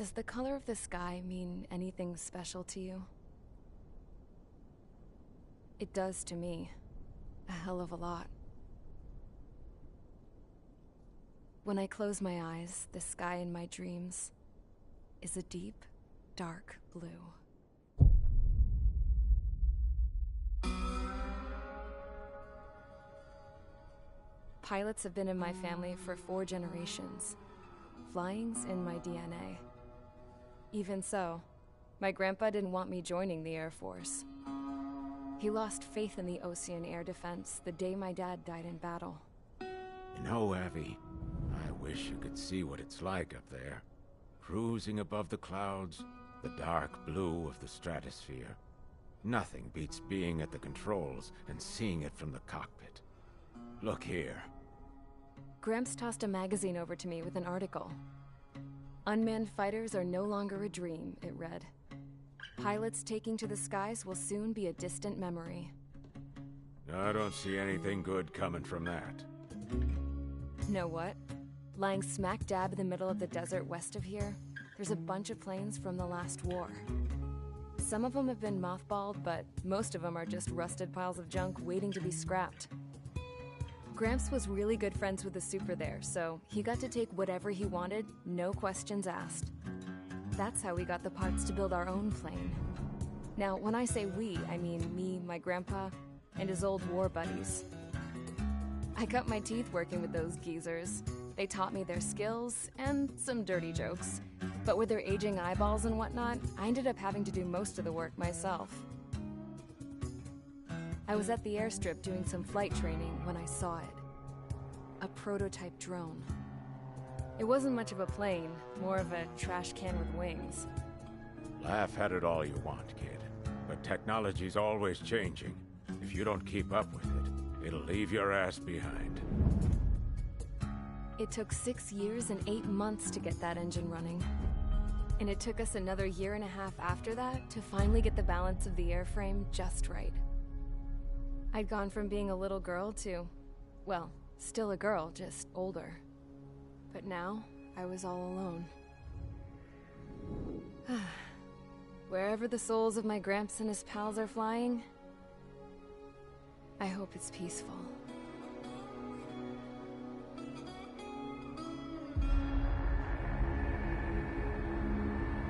Does the color of the sky mean anything special to you? It does to me. A hell of a lot. When I close my eyes, the sky in my dreams is a deep, dark blue. Pilots have been in my family for 4 generations. Flying's in my DNA. Even so, my grandpa didn't want me joining the Air Force. He lost faith in the Ocean Air Defense the day my dad died in battle. You know, Abby, I wish you could see what it's like up there. Cruising above the clouds, the dark blue of the stratosphere. Nothing beats being at the controls and seeing it from the cockpit. Look here. Gramps tossed a magazine over to me with an article. Unmanned fighters are no longer a dream, it read. Pilots taking to the skies will soon be a distant memory. I don't see anything good coming from that. Know what? Lying smack dab in the middle of the desert west of here, there's a bunch of planes from the last war. Some of them have been mothballed, but most of them are just rusted piles of junk waiting to be scrapped. Gramps was really good friends with the super there, so he got to take whatever he wanted, no questions asked. That's how we got the parts to build our own plane. Now, when I say we, I mean me, my grandpa, and his old war buddies. I cut my teeth working with those geezers. They taught me their skills and some dirty jokes. But with their aging eyeballs and whatnot, I ended up having to do most of the work myself. I was at the airstrip doing some flight training when I saw it. A prototype drone. It wasn't much of a plane, more of a trash can with wings. Laugh at it all you want, kid. But technology's always changing. If you don't keep up with it, it'll leave your ass behind. It took 6 years and 8 months to get that engine running. And it took us another 1.5 years after that to finally get the balance of the airframe just right. I'd gone from being a little girl to, well, still a girl, just older. But now, I was all alone. Wherever the souls of my Gramps and his pals are flying, I hope it's peaceful.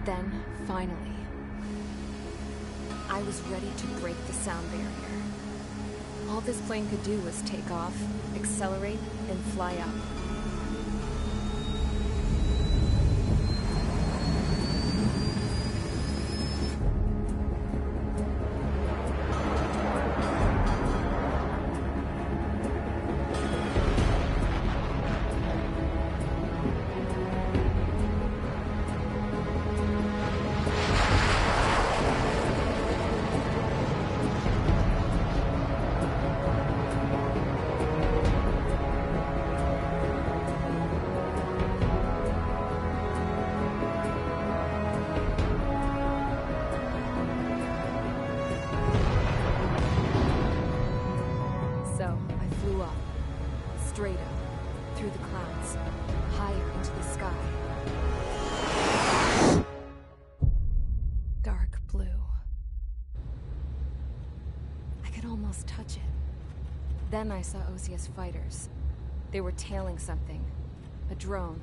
Then, finally, I was ready to break the sound barrier. All this plane could do was take off, accelerate, and fly up. Straight up, through the clouds, higher into the sky. Dark blue. I could almost touch it. Then I saw OCS fighters. They were tailing something. A drone.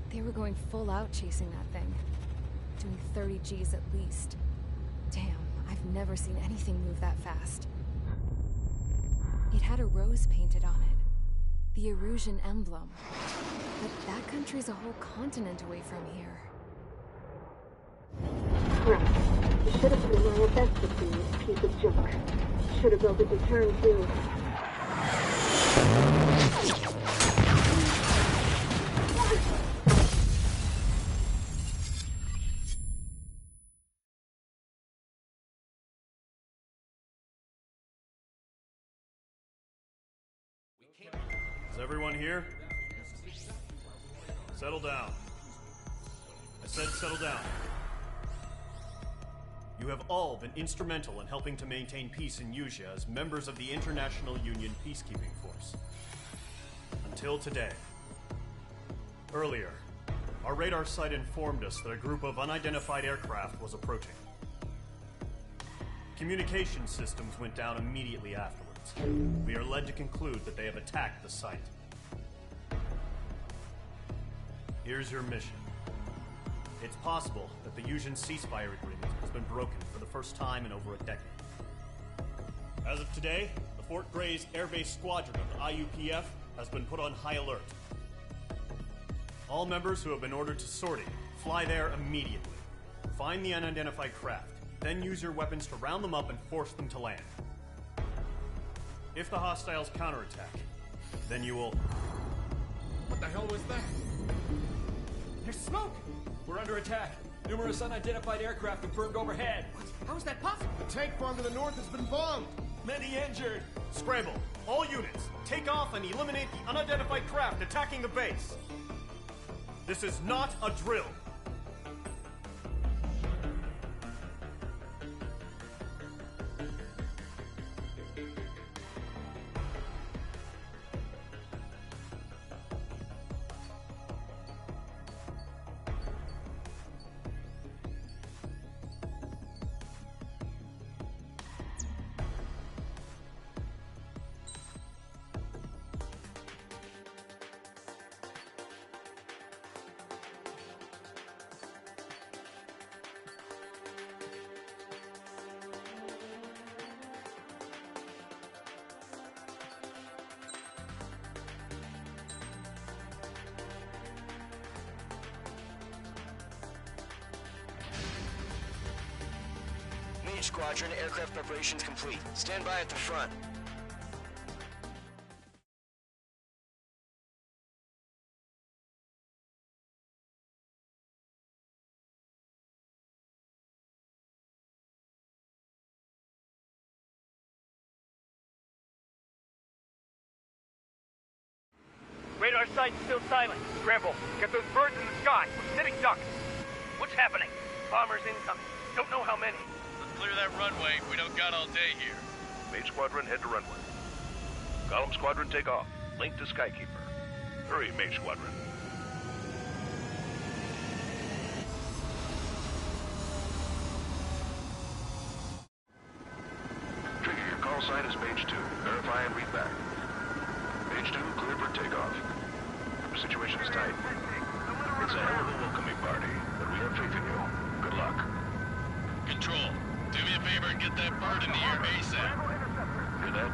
They were going full out chasing that thing. Doing 30 Gs at least. Damn, I've never seen anything move that fast. It had a rose painted on it. The Erusian emblem. But that country's a whole continent away from here. Right. You should have been my best with this piece of junk. Should have built a deterrent too. Is everyone here? Settle down. I said settle down. You have all been instrumental in helping to maintain peace in Usea as members of the International Union Peacekeeping Force. Until today. Earlier, Our radar site informed us that a group of unidentified aircraft was approaching. Communication systems went down immediately afterwards. We are led to conclude that they have attacked the site. Here's your mission. It's possible that the Yuuzhan ceasefire agreement has been broken for the first time in over a decade. As of today, the Fort Grays Air Base Squadron of the IUPF has been put on high alert. All members who have been ordered to sortie, fly there immediately. Find the unidentified craft, then use your weapons to round them up and force them to land. If the hostiles counterattack, then you will... What the hell was that? There's smoke! We're under attack. Numerous unidentified aircraft confirmed overhead. What? How is that possible? The tank farm to the north has been bombed. Many injured. Scramble! All units, take off and eliminate the unidentified craft attacking the base! This is not a drill! Squadron, aircraft preparations complete. Stand by at the front. Radar site's still silent. Scramble. Get those birds in the sky. We're sitting ducks. What's happening? Bombers incoming. Don't know how many. Clear that runway. We don't got all day here. Mage Squadron, head to runway. Column Squadron, take off. Link to Skykeeper. Hurry, Mage Squadron. Trigger, your call sign is Mage 2. Verify and read back. Mage 2, clear for takeoff. The situation is tight. It's a hell of a welcoming party, but we have faith in you. Good luck. Control. Do me a favor and get that bird in the air ASAP. Hear that?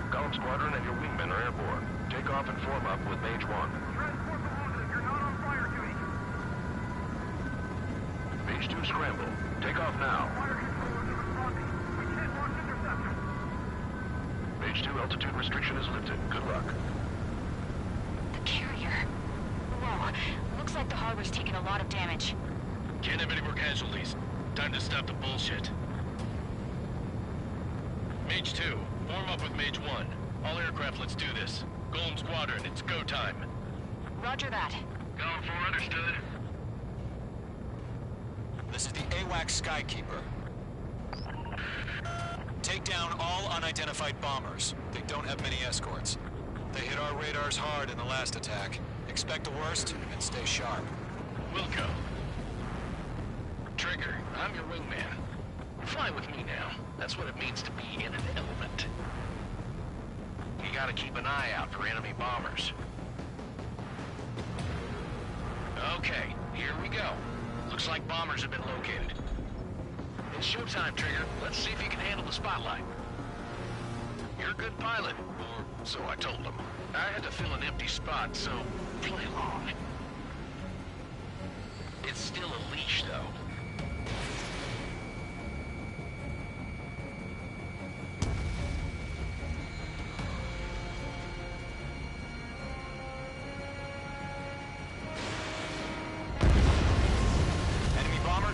Column Squadron and your wingmen are airborne. Take off and form up with Mage 1. Transport the wounded if you're not on fire duty. Mage 2, scramble. Take off now. Fire controllers are responding. We can't launch interceptors. Mage 2, altitude restriction is lifted. Good luck. The carrier. Whoa. Looks like the harbor's taken a lot of damage. Can't have any more casualties. Time to stop the bullshit. Mage 2, form up with Mage 1. All aircraft, let's do this. Golem Squadron, it's go time. Roger that. Golem 4, understood. This is the AWACS Skykeeper. Take down all unidentified bombers. They don't have many escorts. They hit our radars hard in the last attack. Expect the worst and stay sharp. Wilco. Trigger, I'm your wingman. Fly with me now. That's what it means to be in an element. You gotta keep an eye out for enemy bombers. Okay, here we go. Looks like bombers have been located. It's showtime, Trigger. Let's see if you can handle the spotlight. You're a good pilot, or so I told them. I had to fill an empty spot, so play along. It's still a leash, though.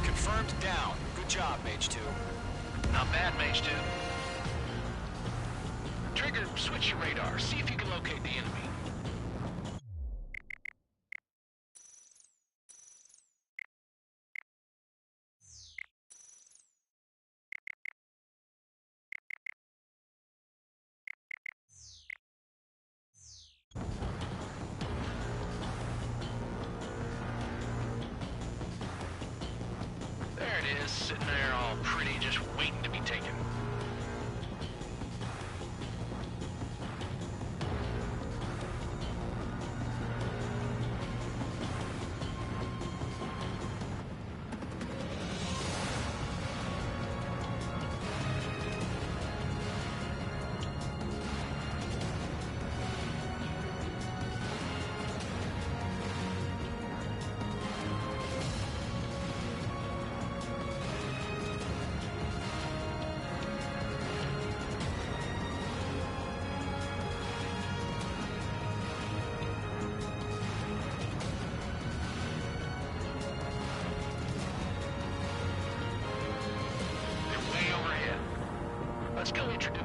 Confirmed down. Good job, Mage 2. Not bad, Mage 2. Trigger, switch your radar. See if you can locate the enemy.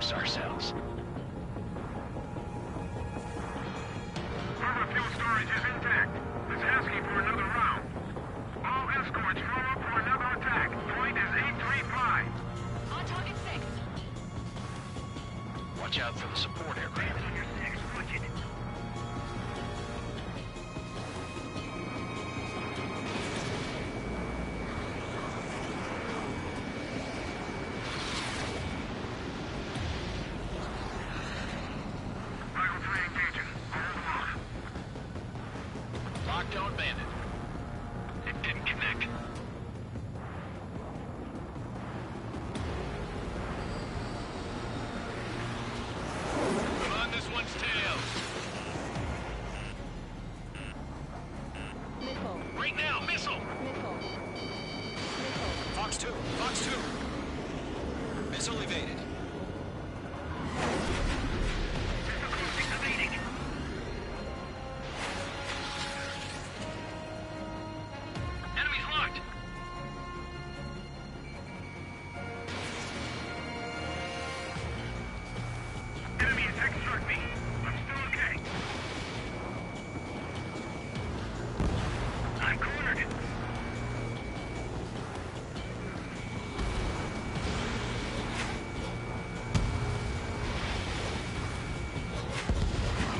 fix ourselves. Harbor fuel storage is intact. It's asking for another round. All escorts form up for another attack. Point is 835. On target 6. Watch out for the support aircraft. Lockdown bandit. It didn't connect. Come on, this one's tails. Missile. Right now, missile! Missile. Fox 2, Fox 2. Missile evaded. Enemy's locked. Enemy attack struck me. I'm still okay. I'm cornered.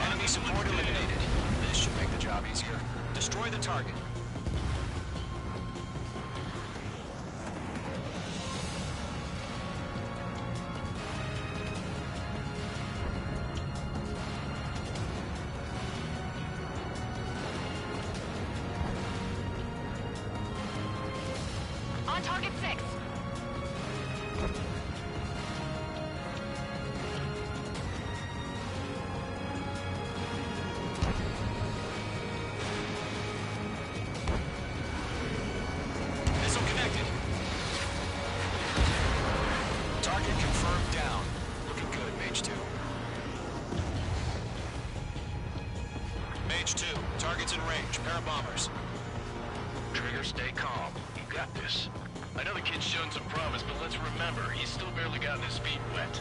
Enemy support eliminated. This should make the job easier. Destroy the target. On target 6. Missile connected. Target confirmed down. Looking good, Mage 2. Mage 2, target's in range. Pair of bombers. Trigger, stay calm. You got this. I know the kid's shown some promise, but let's remember, he's still barely gotten his feet wet.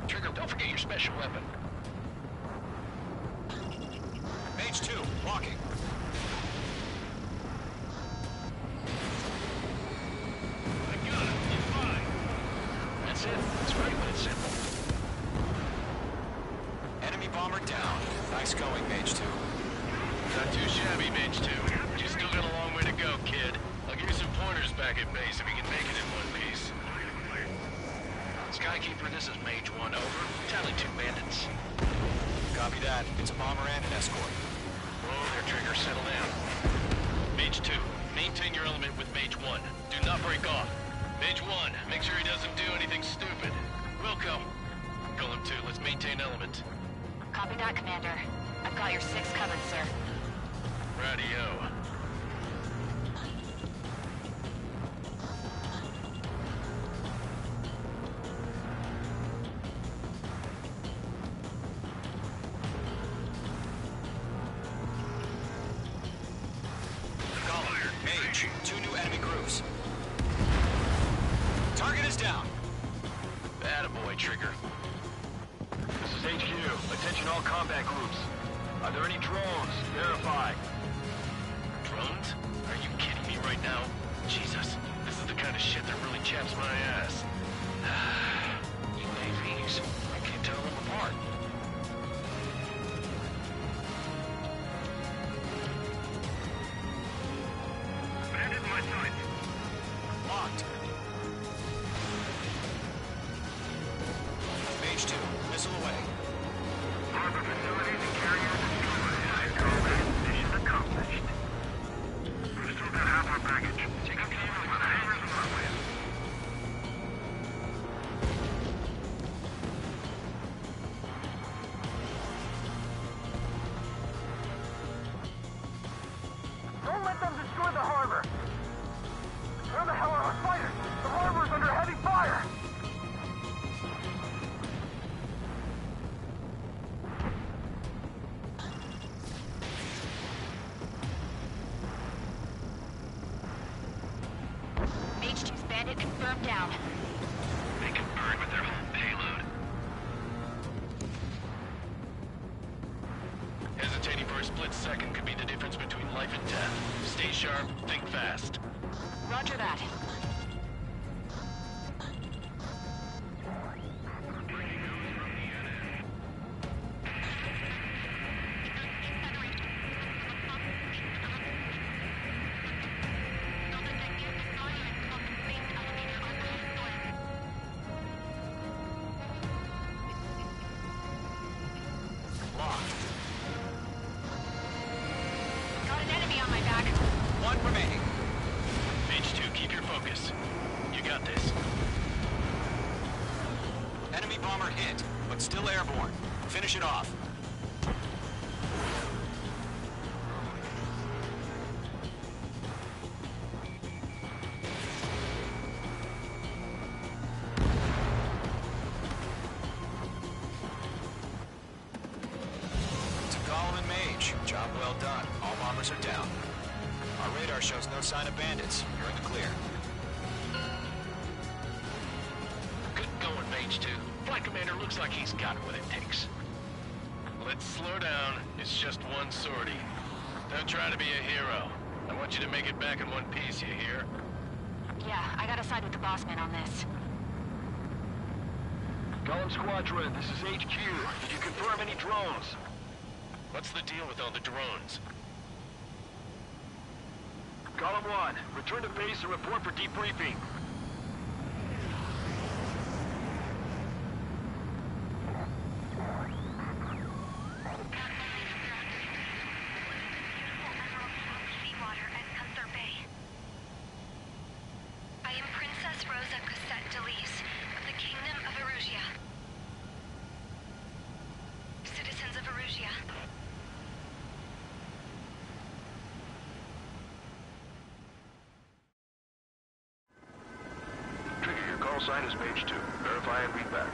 Trigger, don't forget your special weapon. Mage 2, walking. I got it. It's fine. That's it. It's very but it's simple. Enemy bomber down. Nice going, Mage 2. Not too shabby, Mage 2. You still got a long way to go, kid. I'll give you some pointers back at base if you can make it in one piece. Skykeeper, this is Mage 1, over. Tally 2 bandits. Copy that. It's a bomber and an escort. Whoa there, Trigger. Settle down. Mage 2, maintain your element with Mage 1. Do not break off. Mage 1, make sure he doesn't do anything stupid. Welcome. Golem 2, let's maintain element. Copy that, Commander. I've got your 6 covered, sir. Radio. Mage, 2 new enemy groups. Target is down. Attaboy, Trigger. This is HQ. Attention all combat groups. Are there any drones? Verify. Drones? Are you kidding me right now? Jesus, this is the kind of shit that really chaps my ass. UAVs. I can't tell them apart. Bandit in my sight. Locked. Mage 2, missile away. Harbor facilities and carriers destroyed. I call that mission accomplished. We've still got half our baggage. Take a view of the hangars and runways. down. They can burn with their whole payload. Hesitating for a split second could be the difference between life and death. Stay sharp, think fast. Roger that. Still airborne. Finish it off. To Column and Mage, job well done. All bombers are down. Our radar shows no sign of bandits. You're in the clear. Good going, Mage 2. Flight Commander looks like he's got what it takes. Let's slow down. It's just one sortie. Don't try to be a hero. I want you to make it back in one piece, you hear? Yeah, I gotta side with the boss man on this. Column Squadron, this is HQ. Did you confirm any drones? What's the deal with all the drones? Column 1, return to base and report for debriefing. Sign is Page 2. Verify and read back.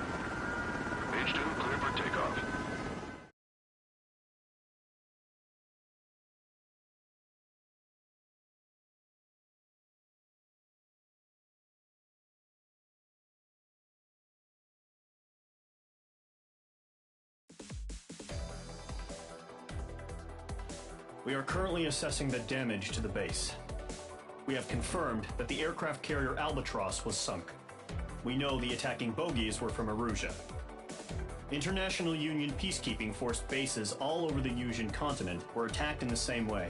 Page 2, clear for takeoff. We are currently assessing the damage to the base. We have confirmed that the aircraft carrier Albatross was sunk. We know the attacking bogies were from Erusia. International Union peacekeeping force bases all over the Yusian continent were attacked in the same way.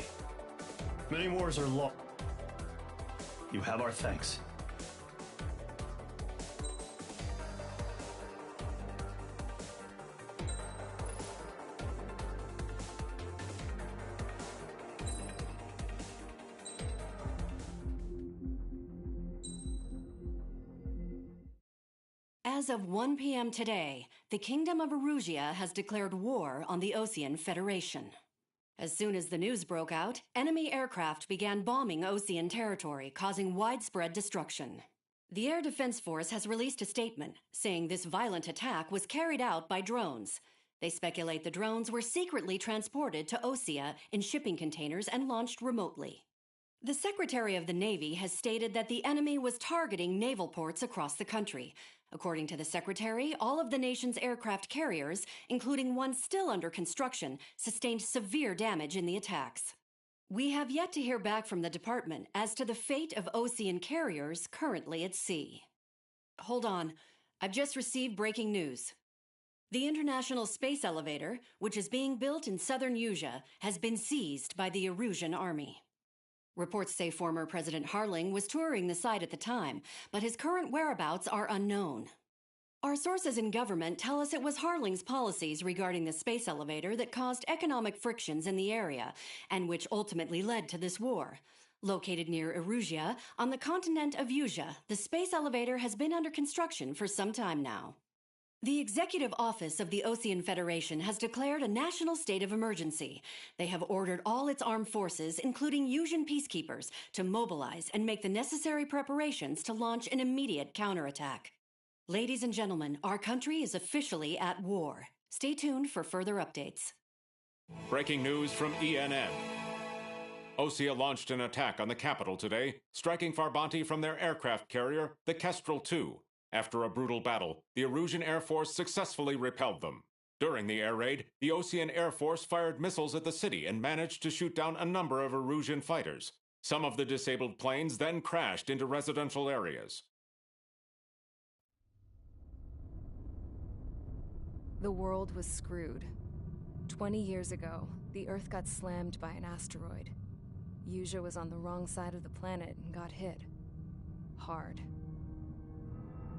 Many wars are lost. You have our thanks. As of 1 p.m. today, the Kingdom of Erusia has declared war on the Ocean Federation. As soon as the news broke out, enemy aircraft began bombing Ocean territory, causing widespread destruction. The Air Defense Force has released a statement saying this violent attack was carried out by drones. They speculate the drones were secretly transported to Osea in shipping containers and launched remotely. The Secretary of the Navy has stated that the enemy was targeting naval ports across the country. According to the Secretary, all of the nation's aircraft carriers, including one still under construction, sustained severe damage in the attacks. We have yet to hear back from the department as to the fate of Ocean carriers currently at sea. Hold on. I've just received breaking news. The International Space Elevator, which is being built in southern Yusia, has been seized by the Erusian army. Reports say former President Harling was touring the site at the time, but his current whereabouts are unknown. Our sources in government tell us it was Harling's policies regarding the space elevator that caused economic frictions in the area, and which ultimately led to this war. Located near Erusia, on the continent of Yusia, the space elevator has been under construction for some time now. The Executive Office of the Ocean Federation has declared a national state of emergency. They have ordered all its armed forces, including Yusian peacekeepers, to mobilize and make the necessary preparations to launch an immediate counterattack. Ladies and gentlemen, our country is officially at war. Stay tuned for further updates. Breaking news from ENN. Osea launched an attack on the capital today, striking Farbanti from their aircraft carrier, the Kestrel II. After a brutal battle, the Erusian Air Force successfully repelled them. During the air raid, the Osean Air Force fired missiles at the city and managed to shoot down a number of Erusian fighters. Some of the disabled planes then crashed into residential areas. The world was screwed. 20 years ago, the Earth got slammed by an asteroid. Usea was on the wrong side of the planet and got hit. Hard.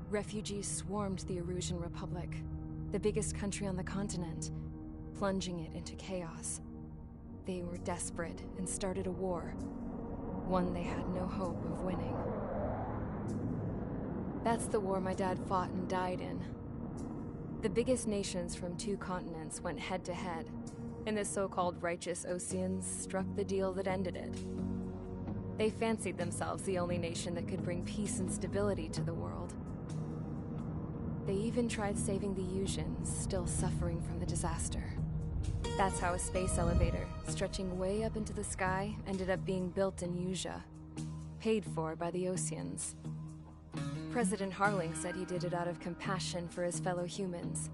Refugees swarmed the Erusian Republic, the biggest country on the continent, plunging it into chaos. They were desperate and started a war, one they had no hope of winning. That's the war my dad fought and died in. The biggest nations from 2 continents went head-to-head, and the so-called righteous Oseans struck the deal that ended it. They fancied themselves the only nation that could bring peace and stability to the world. They even tried saving the Usians, still suffering from the disaster. That's how a space elevator, stretching way up into the sky, ended up being built in Usea, paid for by the Oseans. President Harling said he did it out of compassion for his fellow humans.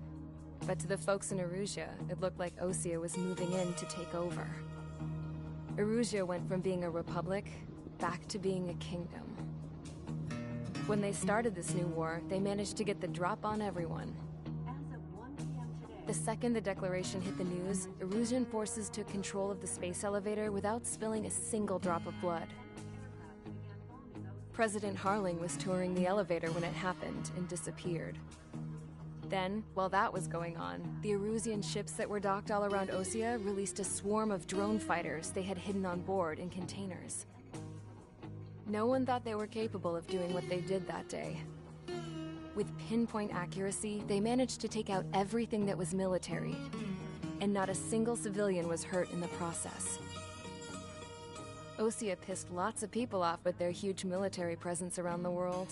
But to the folks in Erusia, it looked like Osea was moving in to take over. Erusia went from being a republic back to being a kingdom. When they started this new war, they managed to get the drop on everyone. The second the declaration hit the news, Erusian forces took control of the space elevator without spilling a single drop of blood. President Harling was touring the elevator when it happened and disappeared. Then, while that was going on, the Erusian ships that were docked all around Osea released a swarm of drone fighters they had hidden on board in containers. No one thought they were capable of doing what they did that day. With pinpoint accuracy, they managed to take out everything that was military, and not a single civilian was hurt in the process. Osea pissed lots of people off with their huge military presence around the world.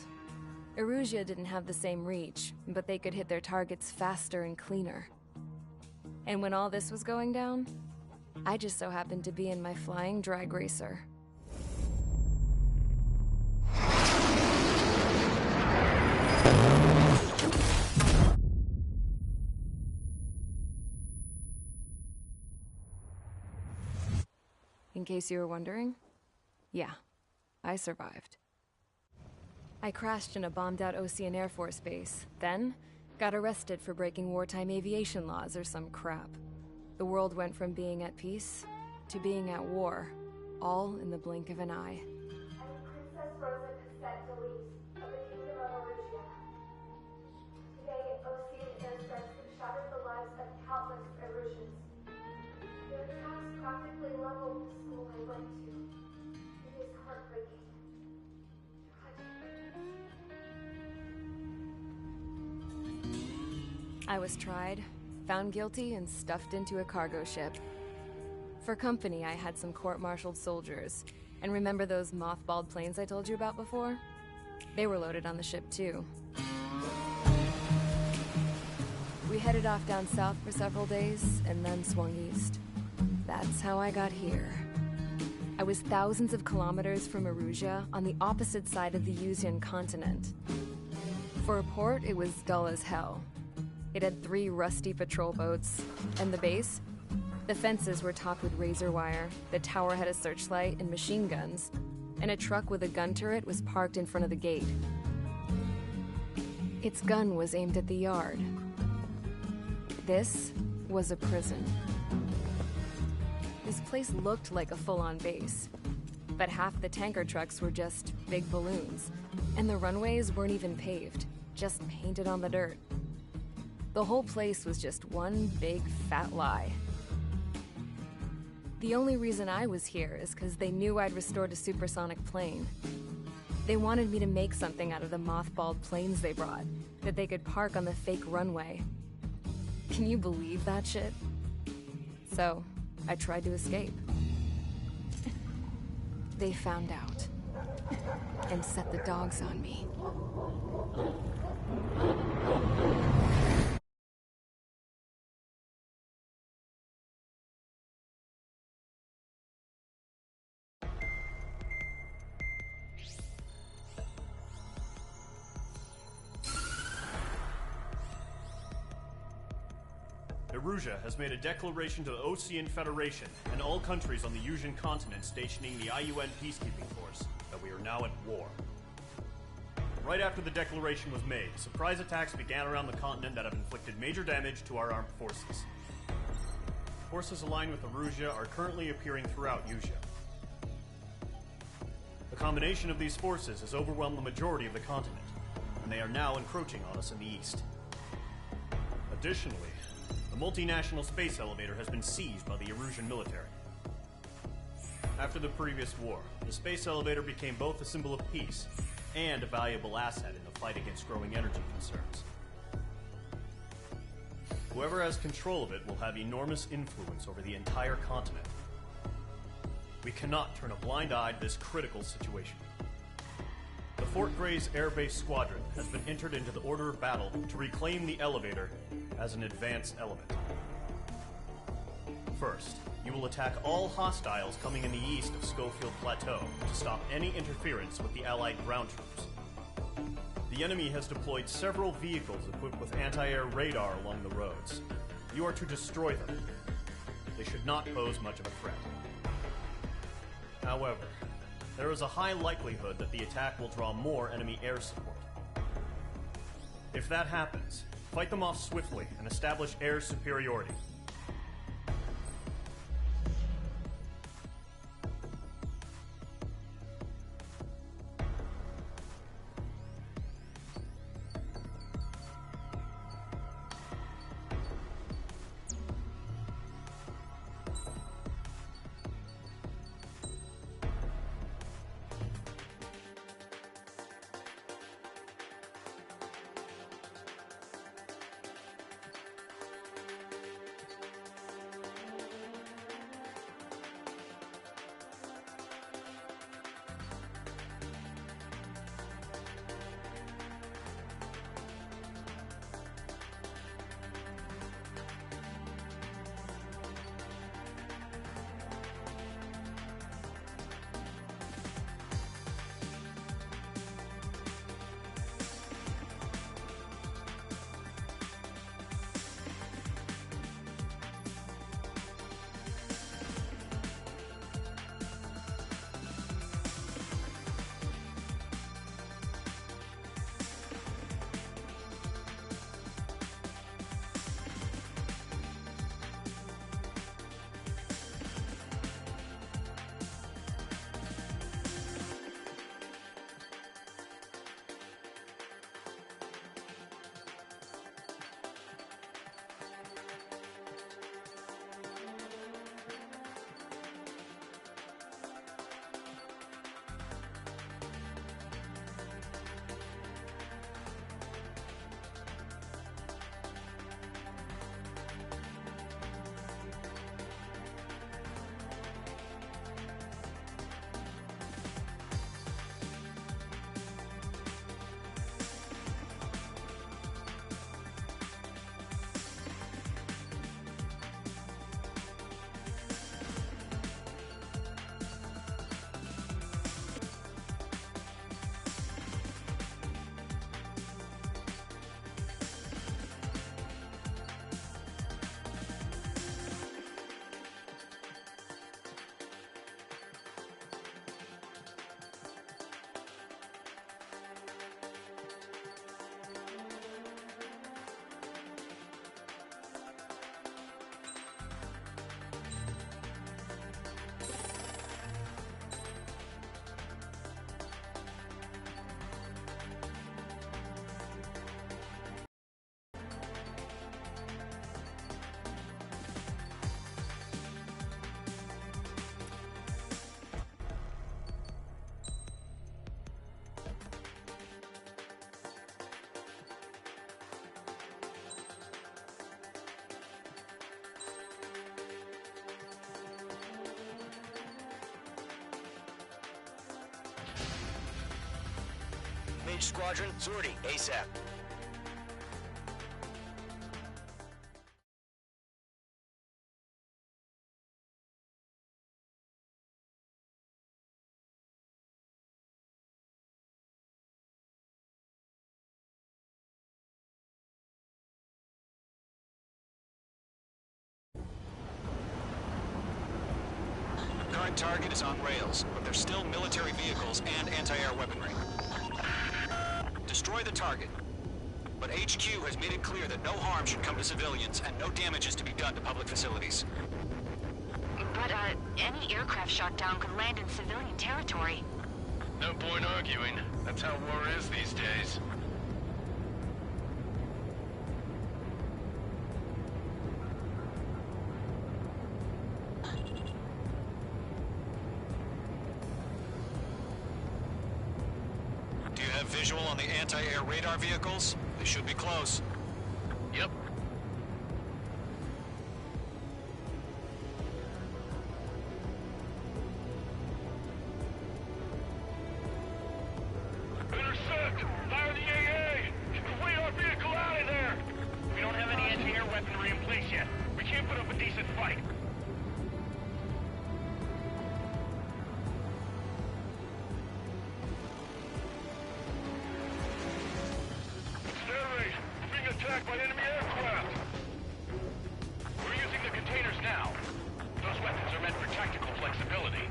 Erusia didn't have the same reach, but they could hit their targets faster and cleaner. And when all this was going down, I just so happened to be in my flying drag racer. In case you were wondering, yeah, I survived. I crashed in a bombed-out Osean Air Force base, then got arrested for breaking wartime aviation laws or some crap. The world went from being at peace to being at war, all in the blink of an eye. Princess Rosa Cassette Delete of the Kingdom of Erusia. Today, Osean airstrikes have shattered the lives of countless Erusians. Their attacks practically leveled the school I went to. It is heartbreaking. I was tried, found guilty, and stuffed into a cargo ship. For company, I had some court-martialed soldiers. And remember those mothballed planes I told you about before? They were loaded on the ship, too. We headed off down south for several days, and then swung east. That's how I got here. I was thousands of kilometers from Erusia, on the opposite side of the Usian continent. For a port, it was dull as hell. It had 3 rusty patrol boats, and the base? The fences were topped with razor wire, the tower had a searchlight and machine guns, and a truck with a gun turret was parked in front of the gate. Its gun was aimed at the yard. This was a prison. This place looked like a full-on base, but half the tanker trucks were just big balloons, and the runways weren't even paved, just painted on the dirt. The whole place was just one big fat lie. The only reason I was here is because they knew I'd restored a supersonic plane. They wanted me to make something out of the mothballed planes they brought, that they could park on the fake runway. Can you believe that shit? So, I tried to escape. They found out, and set the dogs on me. Erusia has made a declaration to the Ocean Federation and all countries on the Yusian continent stationing the IUN peacekeeping force that we are now at war. Right after the declaration was made, surprise attacks began around the continent that have inflicted major damage to our armed forces. Forces aligned with Erusia are currently appearing throughout Yusia. The combination of these forces has overwhelmed the majority of the continent, and they are now encroaching on us in the east. Additionally, the multinational space elevator has been seized by the Erusian military. After the previous war, the space elevator became both a symbol of peace and a valuable asset in the fight against growing energy concerns. Whoever has control of it will have enormous influence over the entire continent. We cannot turn a blind eye to this critical situation. The Fort Gray's Air Base Squadron has been entered into the order of battle to reclaim the elevator as an advanced element. First, you will attack all hostiles coming in the east of Schofield Plateau to stop any interference with the Allied ground troops. The enemy has deployed several vehicles equipped with anti-air radar along the roads. You are to destroy them. They should not pose much of a threat. However, there is a high likelihood that the attack will draw more enemy air support. If that happens, fight them off swiftly and establish air superiority. Mage Squadron, sortie ASAP. current target is on rails, but there's still military vehicles and anti-air weaponry. Destroy the target. But HQ has made it clear that no harm should come to civilians and no damage is to be done to public facilities. But, any aircraft shot down could land in civilian territory. No point arguing. That's how war is these days. Do you have visual on the anti-air radar vehicles? They should be close. Yep. Intercept! Fire the AA! Complete our vehicle out of there! We don't have any anti-air weaponry in place yet. We can't put up a decent fight. Attacked by enemy aircraft! We're using the containers now. Those weapons are meant for tactical flexibility.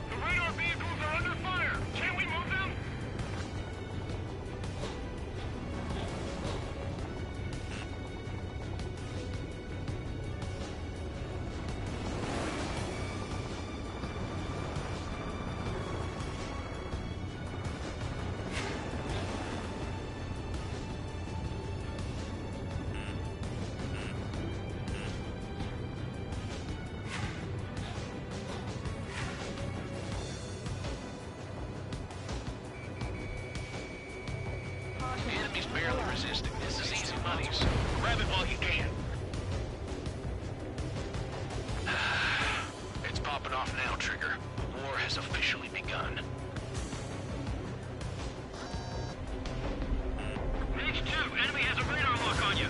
The radar vehicles are under fire! Can't we move them? The enemy's barely resisting. This is easy money, so grab it while you can. It's popping off now, Trigger. The war has officially begun. H2, enemy has a radar lock on you.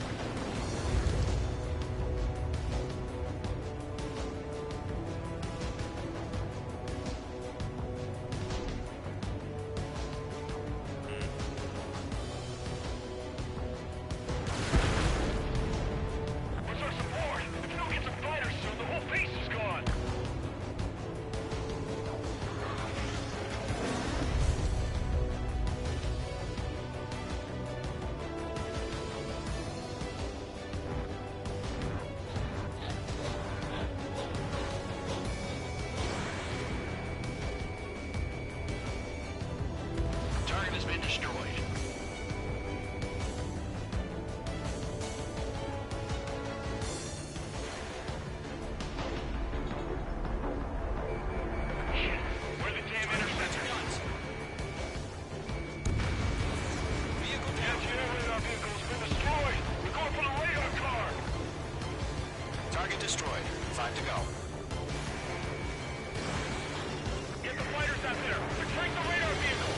Where's our support? If we don't get some fighters soon, the whole base is gone. Target has been destroyed. Where the damn interceptor guns? Vehicle The anti-air radar vehicle has been destroyed. We're going for the radar car. Target destroyed. 5 to go. Get the fighters out there. Retreat the radar vehicle.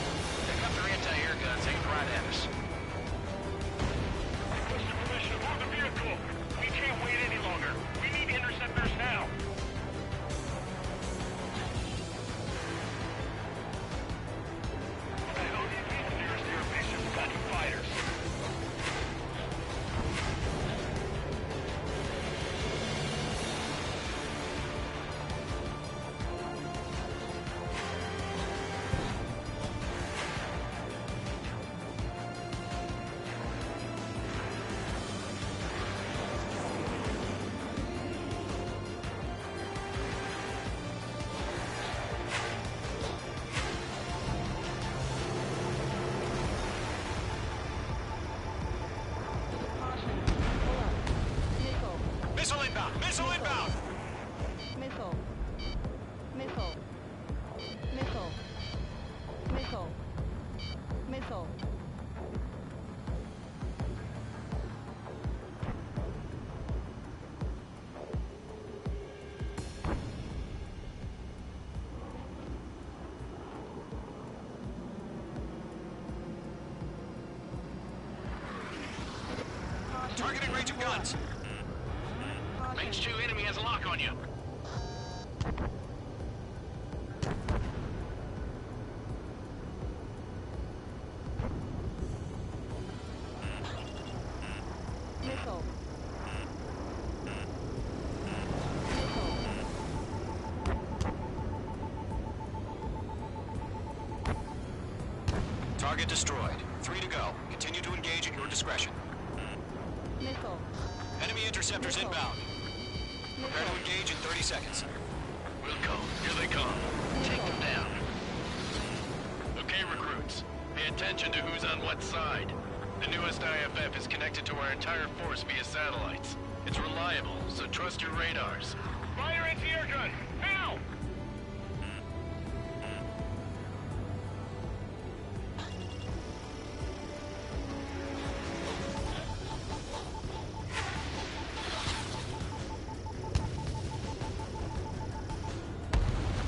Pick up their anti-air guns aimed right at us. Requesting permission to move the vehicle. We can't wait any longer. We need interceptors now. What the hell do you mean the nearest air base has got any fighters? Missile inbound! Missile inbound! Missile. Missile. Missile. Missile. Missile. Targeting range of guns. Range 2 enemy has a lock on you. Caution. Target destroyed. 3 to go. Continue to engage at your discretion. Missile. Enemy interceptors inbound. Prepare to engage in 30 seconds. Wilco, here they come. Take them down. Okay, recruits. Pay attention to who's on what side. The newest IFF is connected to our entire force via satellites. It's reliable, so trust your radars. Fire anti-air gun! Now!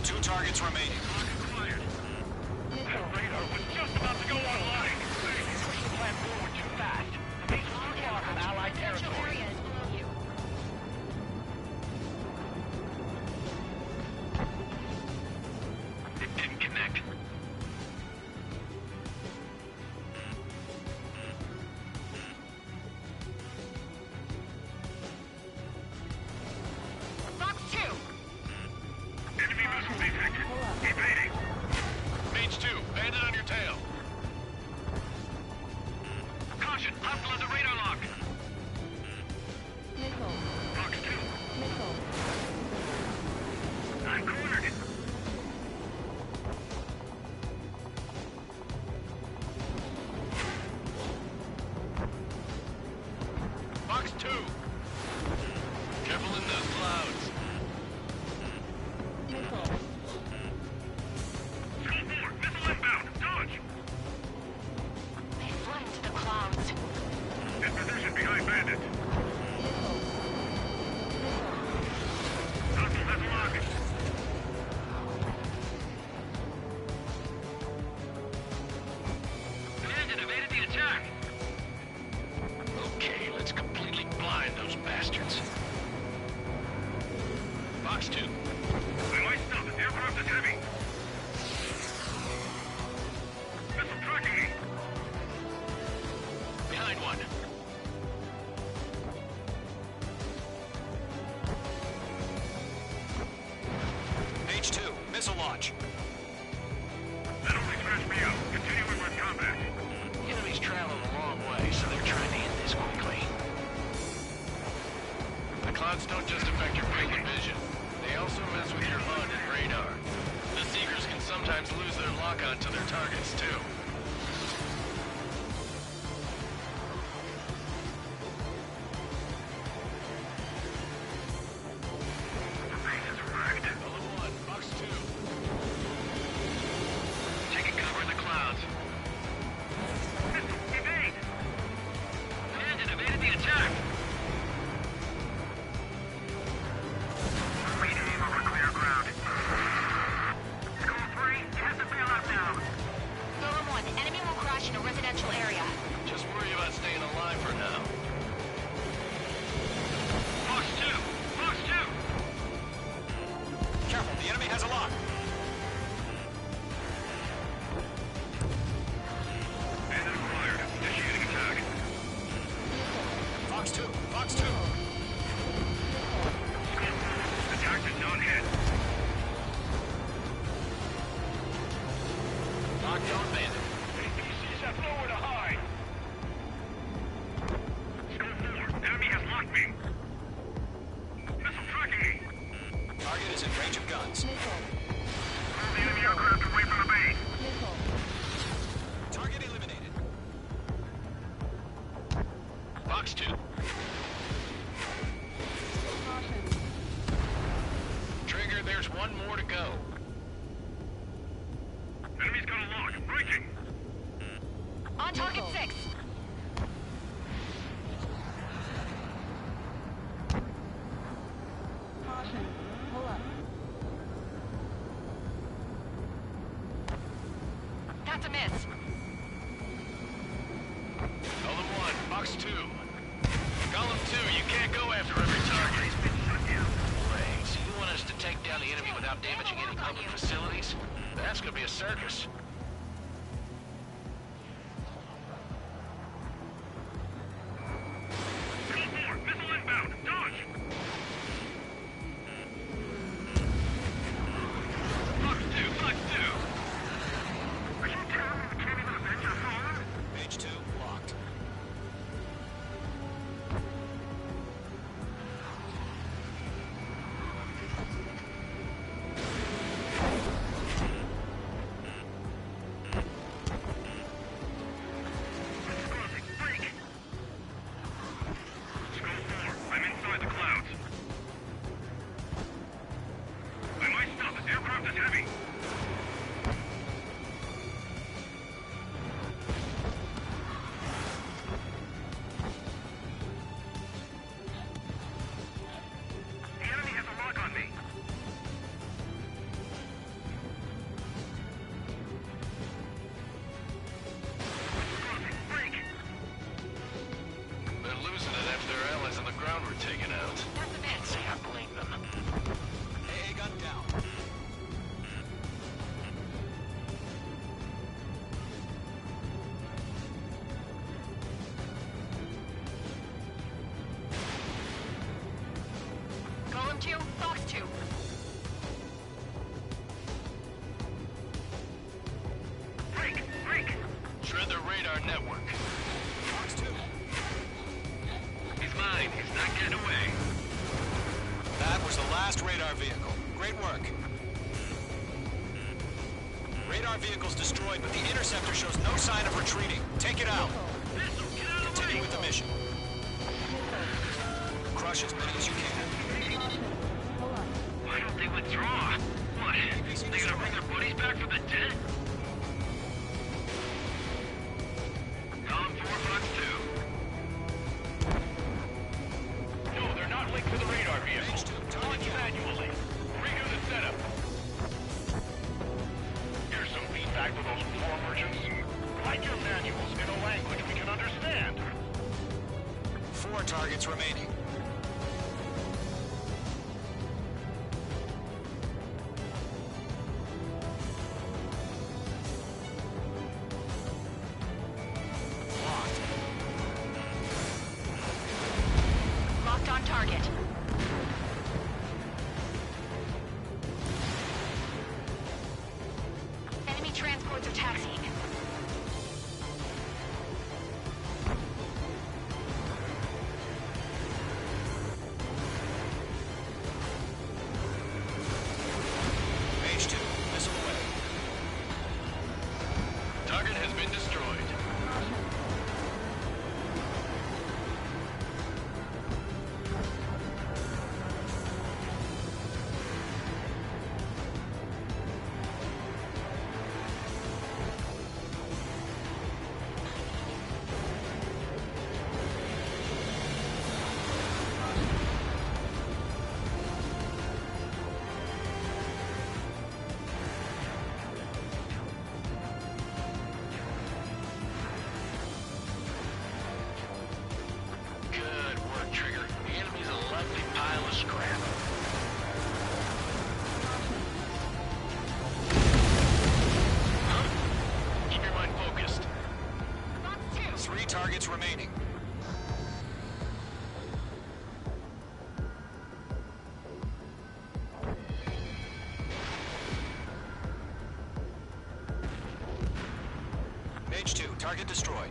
Two targets remaining. That radar was just about to go online! Push the plan forward too fast. The base was too far from Allied territory. It didn't connect. Fox 2! Enemy missile detected. Evading. Mage 2, bandit on your tail. Caution! Hostile has a radar lock! Missile. Fox 2. Missile. I'm cornered. Fox 2. Careful in those clouds. Missile. School 4, missile inbound. Dodge! They fled into the clouds. In position behind bandit. Hostile has a lock. Bandit evaded the attack. Okay, let's completely blind those bastards. Fox 2. I might stop. Aircraft is heavy. Missile tracking me. Behind one. Mage 2, missile launch. That only scratched me out. Continuing with combat. The enemy's traveling a long way, so they're trying to end this quickly. The clouds don't just affect your field of vision. They also mess with your HUD and radar. The Seekers can sometimes lose their lock-on to their targets, too. The base is wrecked. Bullet 1, Fox 2. Taking cover in the clouds. Missile, evade! Bandit evaded the attack. Rename over clear ground. School 3, you have to bail out now. Golem 1, enemy will crash in a residential area. Just worry about staying alive for now. Fox 2! Fox 2! Careful, the enemy has a lock. Bandit acquired. Initiating attack. Fox 2, Fox 2. School 4, attack did not hit. Locked on bandit. APCs have nowhere to hide. School 4, enemy has locked me. Missile tracking me. Target is in range of guns. Missile. Move the enemy aircraft away from the base. Missile. Target eliminated. Fox 2. Caution. Trigger, there's one more to go. Enemy's got a lock. Breaking. On target 6. Caution. Pull up. That's a miss. Golem 1, Fox 2. Golem 2, you can't go after every target. Wait, so you want us to take down the enemy without damaging any public facilities? That's gonna be a circus. School 4, missile inbound. Dodge. Fox 2, Fox 2. Are you telling me we can't even avenge our last radar vehicle. Great work. Radar vehicle's destroyed, but the interceptor shows no sign of retreating. Take it out. Continue with the mission. Crush as many as you can. Why don't they withdraw? What? They gonna bring their buddies back from the dead? Column 4, Box 2. No, they're not linked to the radar vehicle. Launch manually. Redo the setup. Here's some feedback for those floor merchants. Write your manuals in a language we can understand. 4 targets remaining. Locked on target. Enemy transports are taxiing. Page 2, missile away. Target has been destroyed. Good work, Trigger. The enemy's a lovely pile of scrap. Huh? Keep your mind focused. 3 targets remaining. Page 2, target destroyed.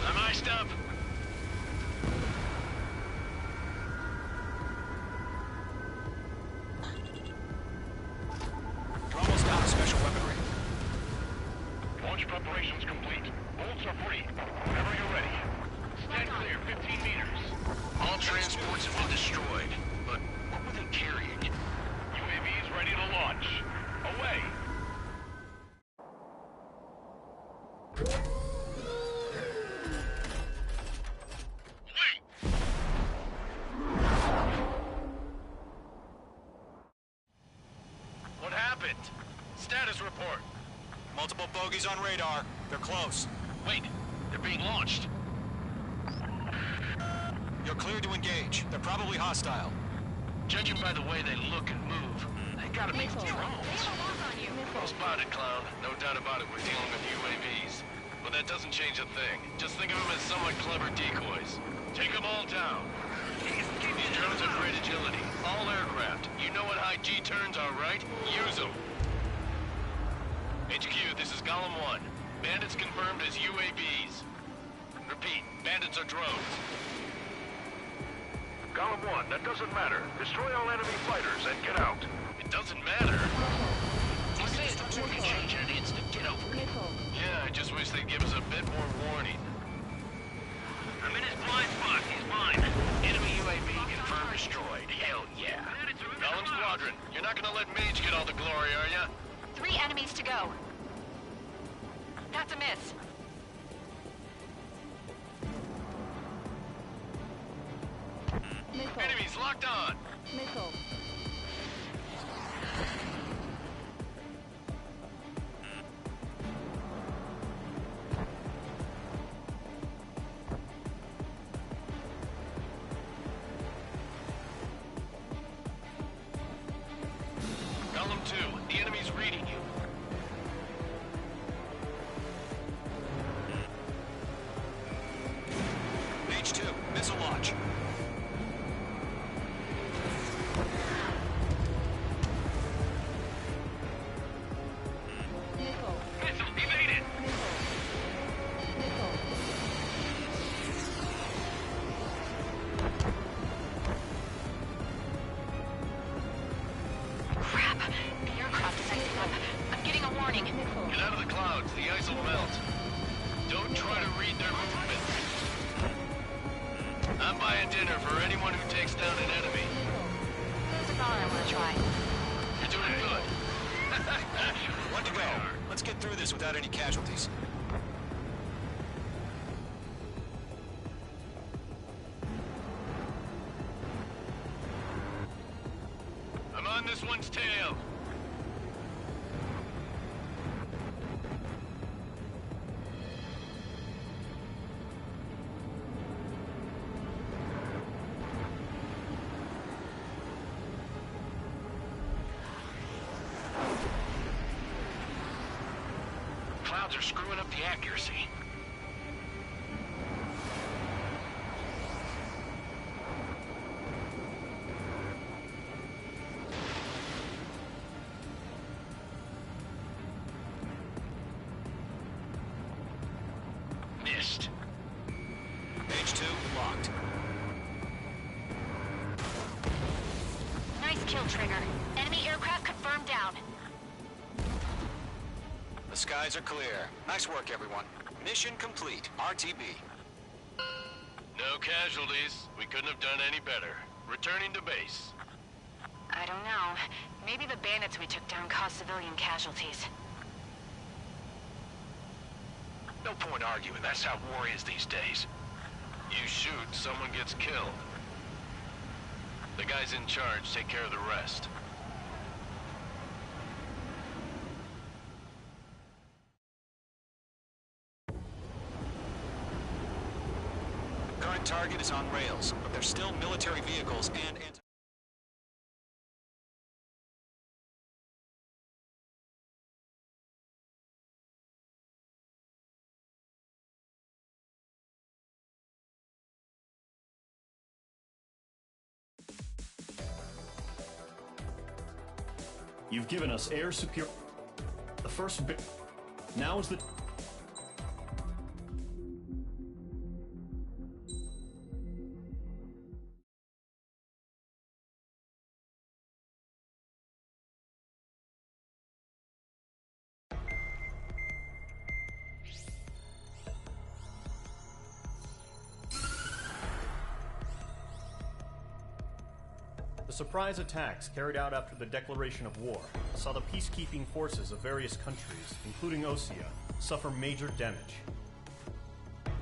I'm iced up. You're almost out of special weaponry. Launch preparations complete. Bolts are free. Whenever you're ready. Stand clear, 15 meters. All transports have been destroyed. But what were they carrying? UAVs ready to launch. Away. What happened? Status report. Multiple bogies on radar. They're close. Wait, they're being launched. You're cleared to engage. They're probably hostile. Judging by the way they look and move, they gotta be drones. Well spotted, clown. No doubt about it, we're dealing with UAVs. But that doesn't change a thing. Just think of them as somewhat clever decoys. Take them all down. These drones have great agility. All aircraft. You know what high G turns are, right? Use them. HQ, this is Column 1. Bandits confirmed as UAVs. Repeat, bandits are drones. Column 1, that doesn't matter. Destroy all enemy fighters and get out. It doesn't matter. You say it, you can change in an instant. Get over it. Yeah, I just wish they'd give us a bit more warning. I'm in his blind spot. He's mine. Enemy UAV confirmed destroyed. Hell yeah. Column Squadron, you're not gonna let Mage get all the glory, are ya? 3 enemies to go. That's a miss. Enemies locked on. Missile. Column 2, the enemy's reading you. Page 2, missile launch. Missile evaded. up. I'm getting a warning. Get out of the clouds. The ice will melt. Don't try to read their movement. I'm buying dinner for anyone who takes down an enemy. There's a bar I want to try. You're doing good. One to go. Let's get through this without any casualties. I'm on this one's tail. Clouds are screwing up the accuracy. Missed. Page 2, locked. Nice kill, Trigger. Enemy aircraft confirmed down. The skies are clear. Nice work, everyone. Mission complete. RTB. No casualties. We couldn't have done any better. Returning to base. I don't know. Maybe the bandits we took down caused civilian casualties. No point arguing. That's how war is these days. You shoot, someone gets killed. The guys in charge take care of the rest. Current target is on rails, but there's still military vehicles and You've given us air superior. The first bit. Now is the. The surprise attacks carried out after the declaration of war saw the peacekeeping forces of various countries, including Osea, suffer major damage.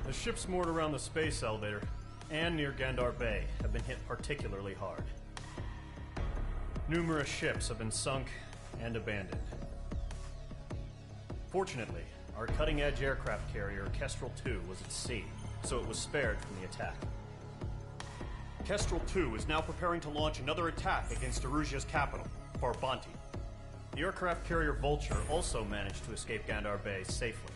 The ships moored around the space elevator and near Gandar Bay have been hit particularly hard. Numerous ships have been sunk and abandoned. Fortunately, our cutting-edge aircraft carrier Kestrel II was at sea, so it was spared from the attack. Kestrel II is now preparing to launch another attack against Erusia's capital, Farbanti. The aircraft carrier Vulture also managed to escape Gandar Bay safely.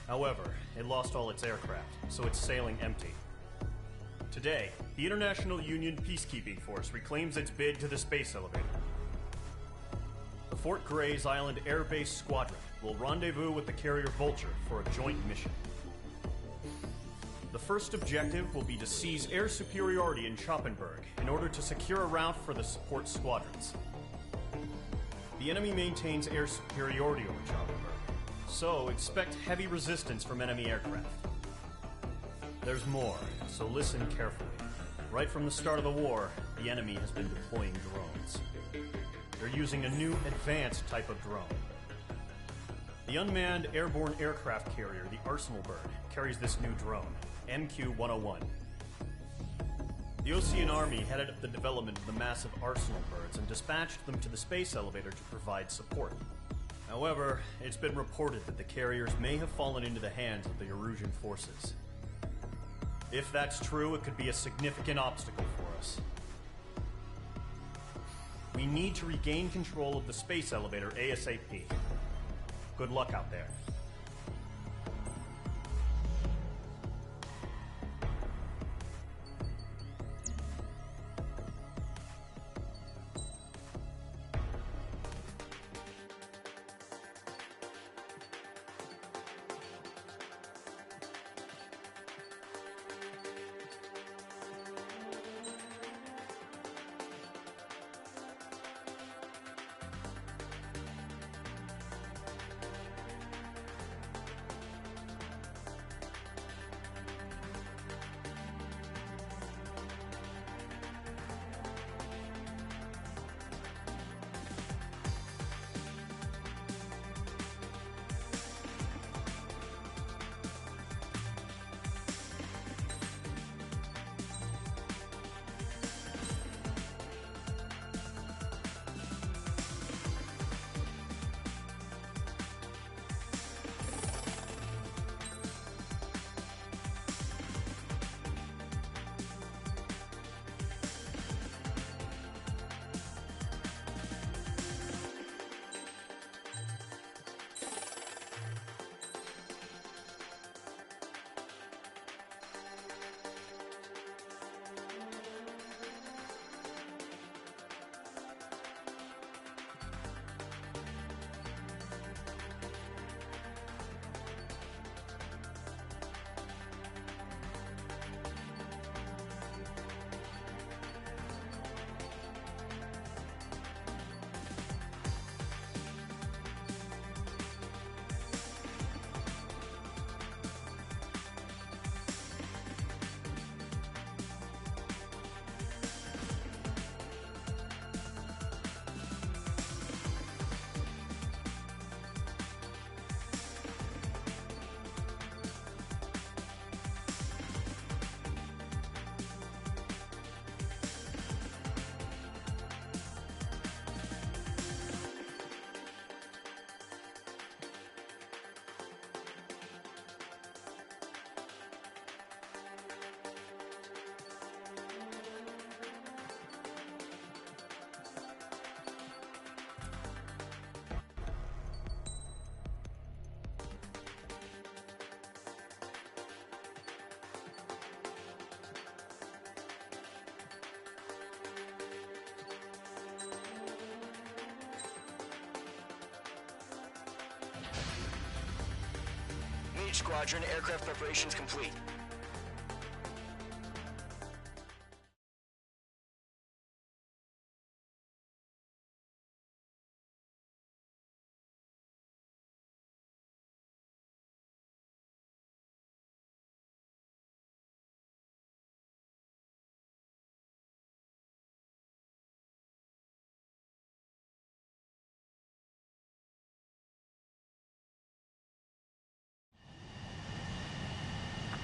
However, it lost all its aircraft, so it's sailing empty. Today, the International Union Peacekeeping Force reclaims its bid to the space elevator. The Fort Grays Island Air Base Squadron will rendezvous with the carrier Vulture for a joint mission. The first objective will be to seize air superiority in Schoppenberg in order to secure a route for the support squadrons. The enemy maintains air superiority over Schoppenberg, so expect heavy resistance from enemy aircraft. There's more, so listen carefully. Right from the start of the war, the enemy has been deploying drones. They're using a new advanced type of drone. The unmanned airborne aircraft carrier, the Arsenal Bird, carries this new drone, MQ-101. The Ocean Army headed up the development of the massive Arsenal Birds and dispatched them to the space elevator to provide support. However, it's been reported that the carriers may have fallen into the hands of the Erusian forces. If that's true, it could be a significant obstacle for us. We need to regain control of the space elevator ASAP. Good luck out there. Mage Squadron, aircraft preparations complete.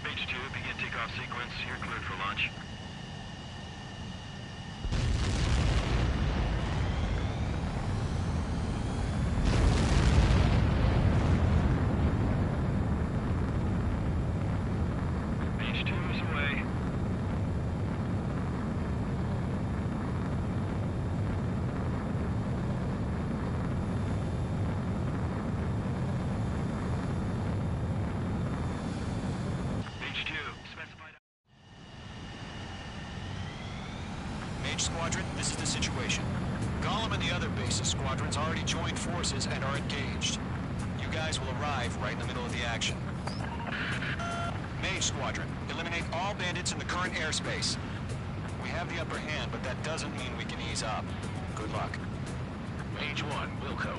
Page 2, begin takeoff sequence. You're cleared for launch. Page 2 is away. Page 2, specified. Mage Squadron, this is the situation. Gollum and the other bases squadrons already joined forces and are engaged. You guys will arrive right in the middle of the action. Mage Squadron, eliminate all bandits in the current airspace. We have the upper hand, but that doesn't mean we can ease up. Good luck. Mage 1, Wilco.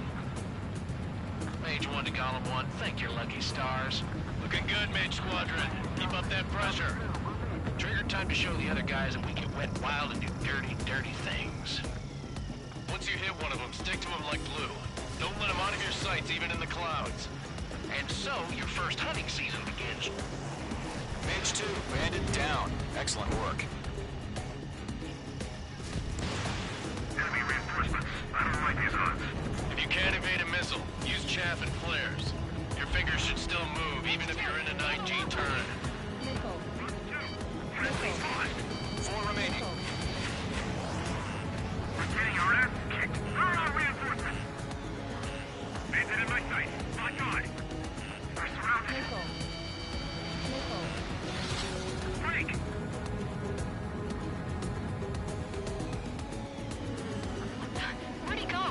Mage 1 to Gollum 1, thank your lucky stars. Looking good, Mage Squadron. Keep up that pressure. Trigger, time to show the other guys that we get wet wild and do dirty, dirty things. Once you hit one of them, stick to them like glue. Don't let them out of your sights, even in the clouds. And so, your first hunting season begins. Mage 2, bandit down. Excellent work. Enemy reinforcements. I don't like these odds. If you can't evade a missile, use chaff and flares. Your fingers should still move, even if you're in a 9G turn. Friendly spot. 4 remaining. We're getting our ass kicked. Where are our reinforcements? Bandit in my sight. Lock on. We're surrounded. Break. Where'd he go?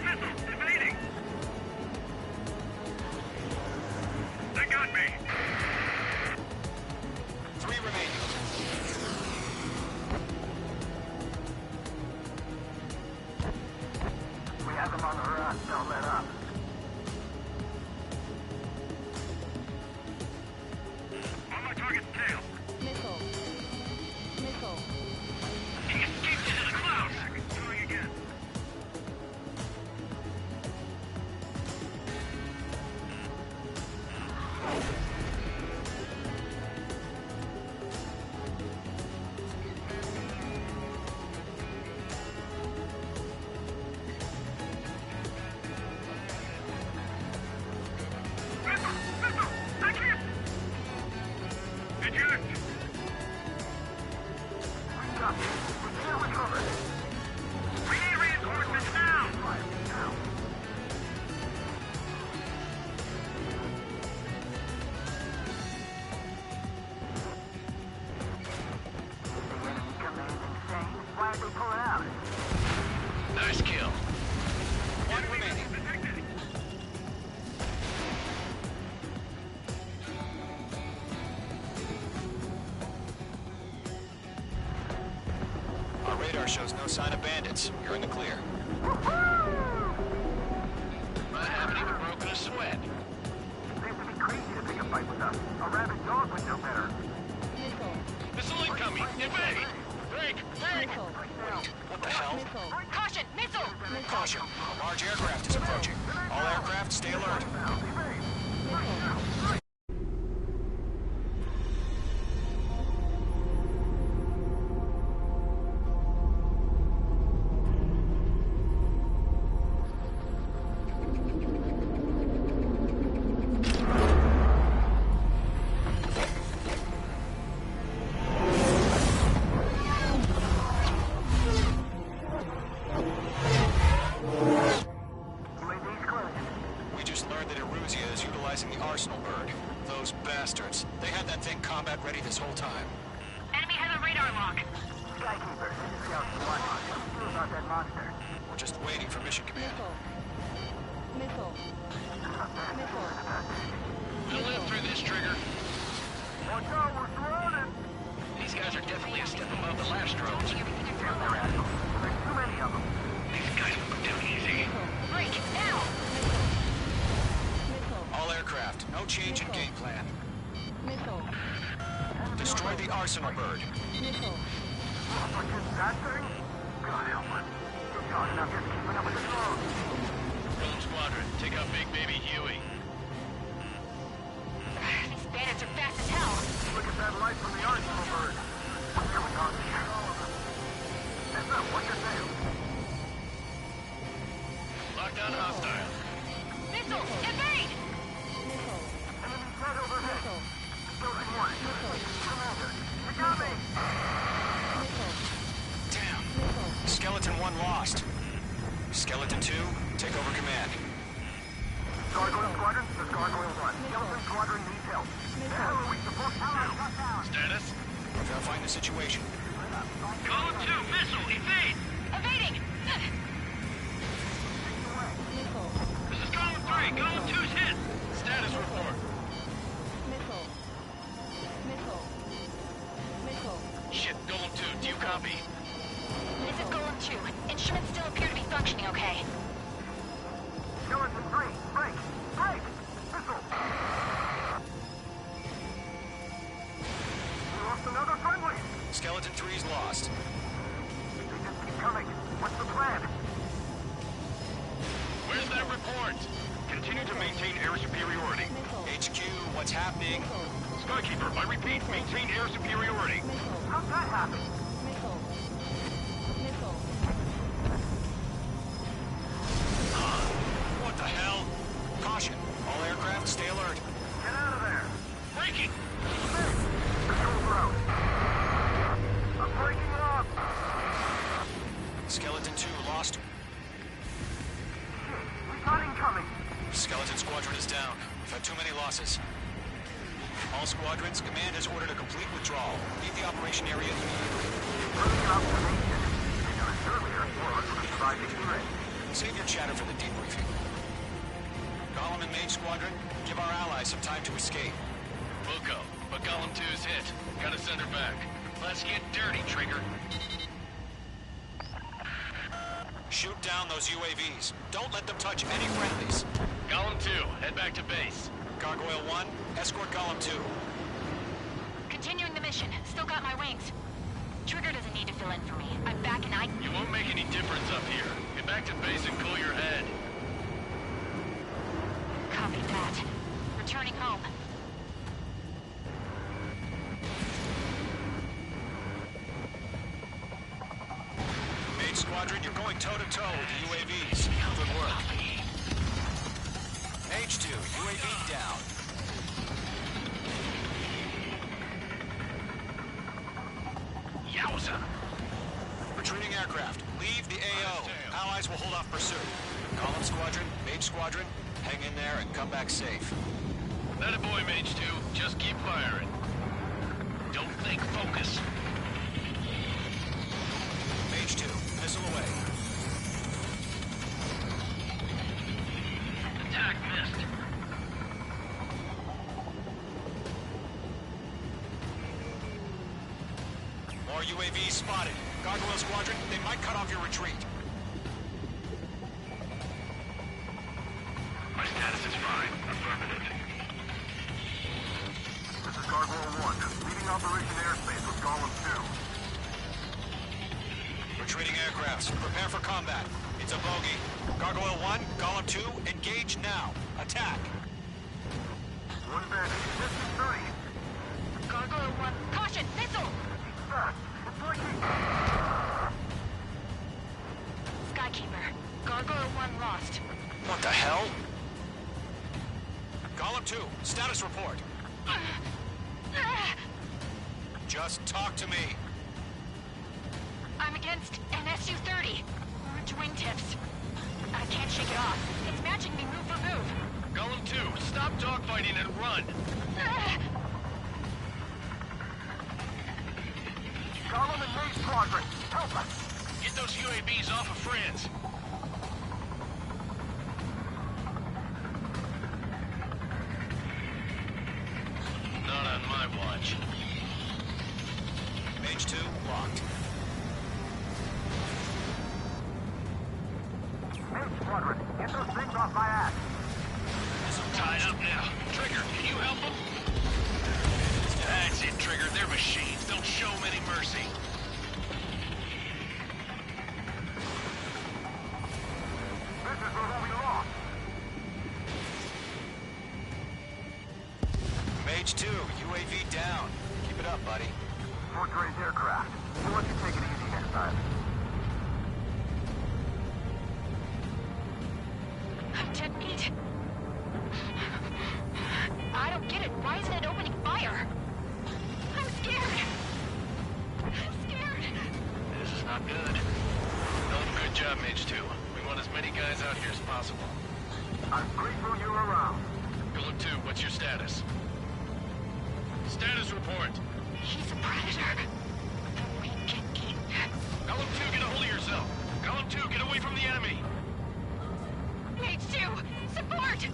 Missile evading. They got me. 3 remaining. We have them on the run. Don't let up. On my target's tail. Missile. Missile. He escaped into the clouds. Throwing again. Missile! Missile! I can't! Eject! We can't recover. We need reinforcements now! Why did they pull it out? Nice kill. 1 remaining. Detected! Our radar shows no sign of bandits. You're in the clear. I haven't even broken a sweat. Seems to be crazy to pick a fight with us. A rabid dog would know better. Missile. Missile incoming! Evade! Break! Break! Missile. What the hell? Missile. Caution! Missile! Caution. A large aircraft is approaching. All aircraft, stay alert. Missile. We just learned that neutralizing the arsenal bird. Those bastards. They had that thing combat ready this whole time. Enemy has a radar lock. Skykeeper, this is Scout Squad. What do you do about that monster? We're just waiting for mission command. Missile. Missile. We'll live through this, Trigger. Watch out, we're surrounded! These guys are definitely a step above the last drones. There's too many of them. These guys look too easy. Break, now! All aircraft, no change in game plan. Missile. Destroy the arsenal bird. Missile. That thing? God help us. It's hard enough just keeping up with the drones. Drone Squadron, take out Big Baby Huey. These bandits are fast as hell. Look at that light from the arsenal bird. What's going on here? That's not what you're saying. Lockdown hostile. Missile, evade! Missile. Enemy threat overhead. Missile. Building one. Commander, you got me. Missile. Damn. Missile. Skeleton 1 lost. Skeleton 2, take over command. Gargoyle Squadron, this is Gargoyle 1. Skeleton Squadron needs help. The hell are we supposed to do? Status? Verifying the situation. Column 2, missile, evade! Evading! Missile. This is Column 3, Column 2's hit! Status report. Missile. Missile. Missile. Shit, Golem 2, do you copy? This is Golem 2. Instruments still appear to be functioning okay. Skeleton 3, break! Break! Missile! We lost another friendly! Skeleton 3's lost. They just keep coming. What's the plan? Where's that report? Continue to maintain air superiority. HQ, what's happening? Skykeeper, I repeat, maintain air superiority. How'd that happen? Missile. Missile. What the hell? Caution, all aircraft stay alert. Get out of there! Breaking! Control out. I'm breaking up! Skeleton 2 lost. We got incoming! Skeleton Squadron is down. We've had too many losses. All squadrons, command has ordered a complete withdrawal. Leave the operation area immediately. Bringing an observation. Earlier, or surviving threat. Save your chatter for the debriefing. Golem and Mage Squadron, give our allies some time to escape. We'll go, but Column 2's hit. Gotta send her back. Let's get dirty, Trigger. Shoot down those UAVs. Don't let them touch any friendlies. Column 2, head back to base. Gargoyle 1, escort Golem 2. Continuing the mission. Still got my wings. Trigger doesn't need to fill in for me. I'm back and I... You won't make any difference up here. Get back to base and cool your head. Copy that. Returning home. Mage Squadron, you're going toe-to-toe with the UAVs. Good work. H2, UAV down. Yowza! Retreating aircraft, leave the AO. Allies will hold off pursuit. Column Squadron, Mage Squadron, hang in there and come back safe. That a boy, Mage 2. Just keep firing. Don't think, focus. Mage 2, missile away. Attack missed. More UAVs spotted. Gargoyle Squadron, they might cut off your retreat. My status is fine. Affirmative. This is Gargoyle 1, leading Operation Airspace with Golem 2. Retreating aircrafts, prepare for combat. It's a bogey. Gargoyle 1, Golem 2, engage now. Attack. One bandit, distance 30. Gargoyle 1, caution! Missile! It's breaking! Skykeeper. Gargoyle 1 lost. What the hell? Golem 2, status report. Just talk to me. I'm against an Su-30. Orange wingtips. I can't shake it off. It's matching me move for move. Golem 2, stop dogfighting and run! Golem and Mage Squadron, help us! Get those UAVs off of friends! Not on my watch. Mage 2, locked. Mage Squadron, get those things off my ass! Tied up now. Trigger, can you help them? That's it, Trigger. They're machines. Don't show them any mercy. This is where we lost! Mage 2, UAV down. Keep it up, buddy. Fort Gray's aircraft. We'll let you take it easy next time. I'm dead meat. I don't get it. Why isn't it opening fire? I'm scared. I'm scared. This is not good. No, good job, Mage 2. We want as many guys out here as possible. I'm grateful you're around. Golem 2, what's your status? Status report. He's a predator. We can keep. Golem 2, get a hold of yourself. Golem 2, get away from the enemy. Mage 2, support!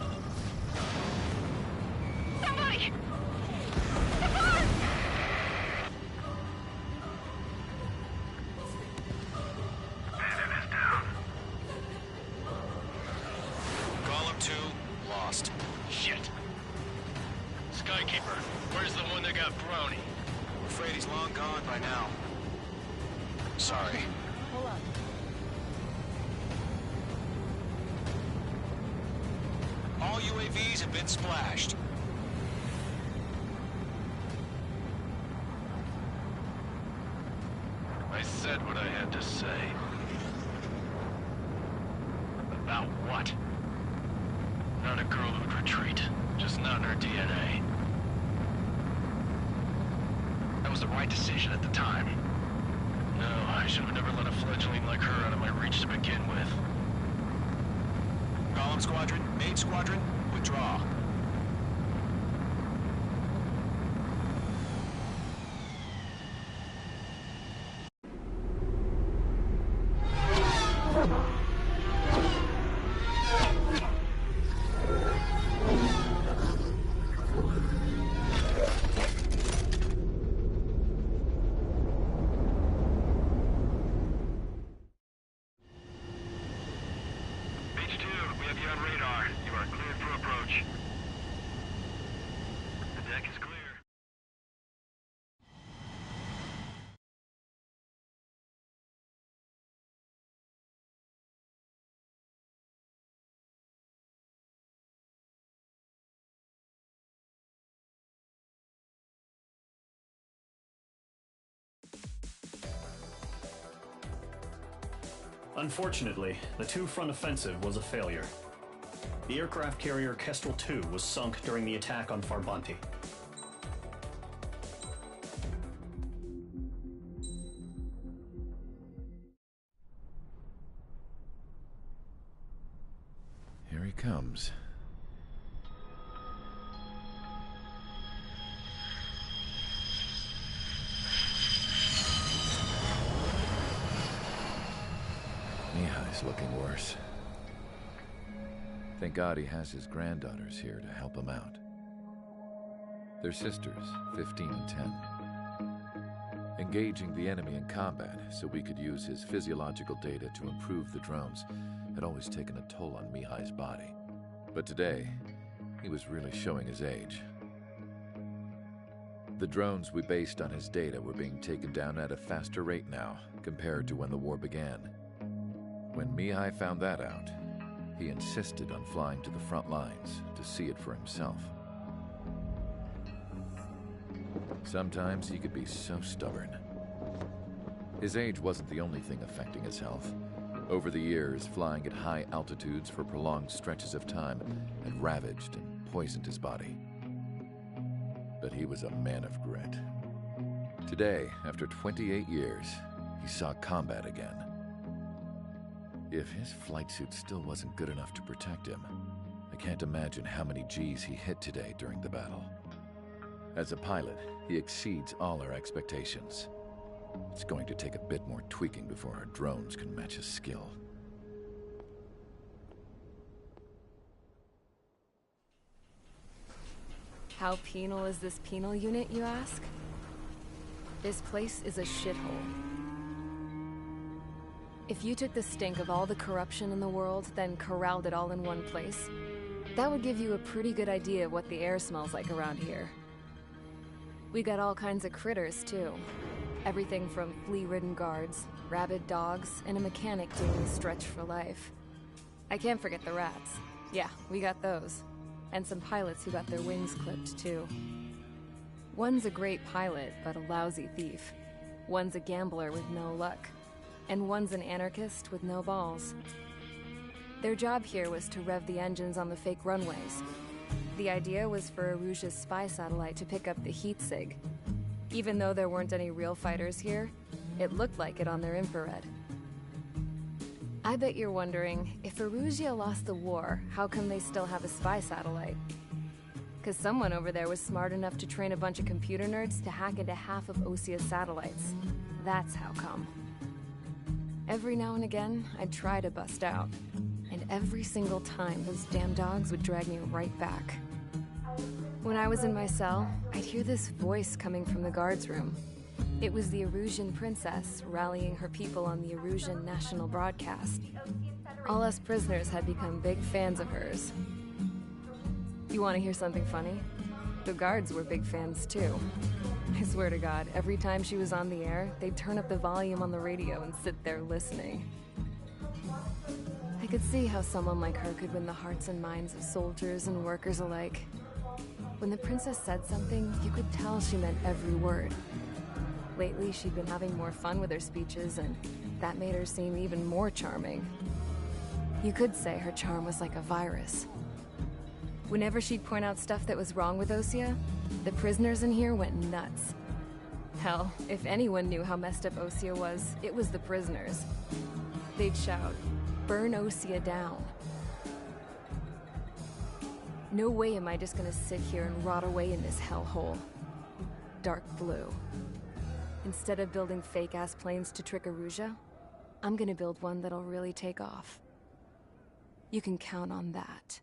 Somebody! Support! Golem 2, lost. Shit. Skykeeper, where's the one that got Brownie? I'm afraid he's long gone by now. Sorry. Hold up. All UAVs have been splashed. I said what I had to say. About what? Not a girl who'd retreat. Just not in her DNA. That was the right decision at the time. No, I should have never let a fledgling like her out of my reach to begin with. Golem Squadron, Mage Squadron, withdraw. Unfortunately, the two-front offensive was a failure. The aircraft carrier Kestrel II was sunk during the attack on Farbanti. Here he comes. Mihai's looking worse. Thank God he has his granddaughters here to help him out. They're sisters, 15 and 10. Engaging the enemy in combat so we could use his physiological data to improve the drones had always taken a toll on Mihai's body. But today, he was really showing his age. The drones we based on his data were being taken down at a faster rate now compared to when the war began. When Mihai found that out, he insisted on flying to the front lines to see it for himself. Sometimes he could be so stubborn. His age wasn't the only thing affecting his health. Over the years, flying at high altitudes for prolonged stretches of time had ravaged and poisoned his body. But he was a man of grit. Today, after 28 years, he saw combat again. If his flight suit still wasn't good enough to protect him, I can't imagine how many G's he hit today during the battle. As a pilot, he exceeds all our expectations. It's going to take a bit more tweaking before our drones can match his skill. How penal is this penal unit, you ask? This place is a shithole. If you took the stink of all the corruption in the world, then corralled it all in one place, that would give you a pretty good idea of what the air smells like around here. We got all kinds of critters, too. Everything from flea-ridden guards, rabid dogs, and a mechanic doing the stretch for life. I can't forget the rats. Yeah, we got those. And some pilots who got their wings clipped, too. One's a great pilot, but a lousy thief. One's a gambler with no luck. And one's an anarchist with no balls. Their job here was to rev the engines on the fake runways. The idea was for Erusia's spy satellite to pick up the heat sig. Even though there weren't any real fighters here, it looked like it on their infrared. I bet you're wondering, if Erusia lost the war, how come they still have a spy satellite? Because someone over there was smart enough to train a bunch of computer nerds to hack into half of Osia's satellites. That's how come. Every now and again, I'd try to bust out. And every single time, those damn dogs would drag me right back. When I was in my cell, I'd hear this voice coming from the guards room. It was the Erusian princess rallying her people on the Erusian national broadcast. All us prisoners had become big fans of hers. You want to hear something funny? The guards were big fans too. I swear to God, every time she was on the air, they'd turn up the volume on the radio and sit there listening. I could see how someone like her could win the hearts and minds of soldiers and workers alike. When the princess said something, you could tell she meant every word. Lately, she'd been having more fun with her speeches, and that made her seem even more charming. You could say her charm was like a virus. Whenever she'd point out stuff that was wrong with Osia, the prisoners in here went nuts. Hell, if anyone knew how messed up Osia was, it was the prisoners. They'd shout, "Burn Osia down." No way am I just gonna sit here and rot away in this hellhole. Dark blue. Instead of building fake-ass planes to trick Erusia, I'm gonna build one that'll really take off. You can count on that.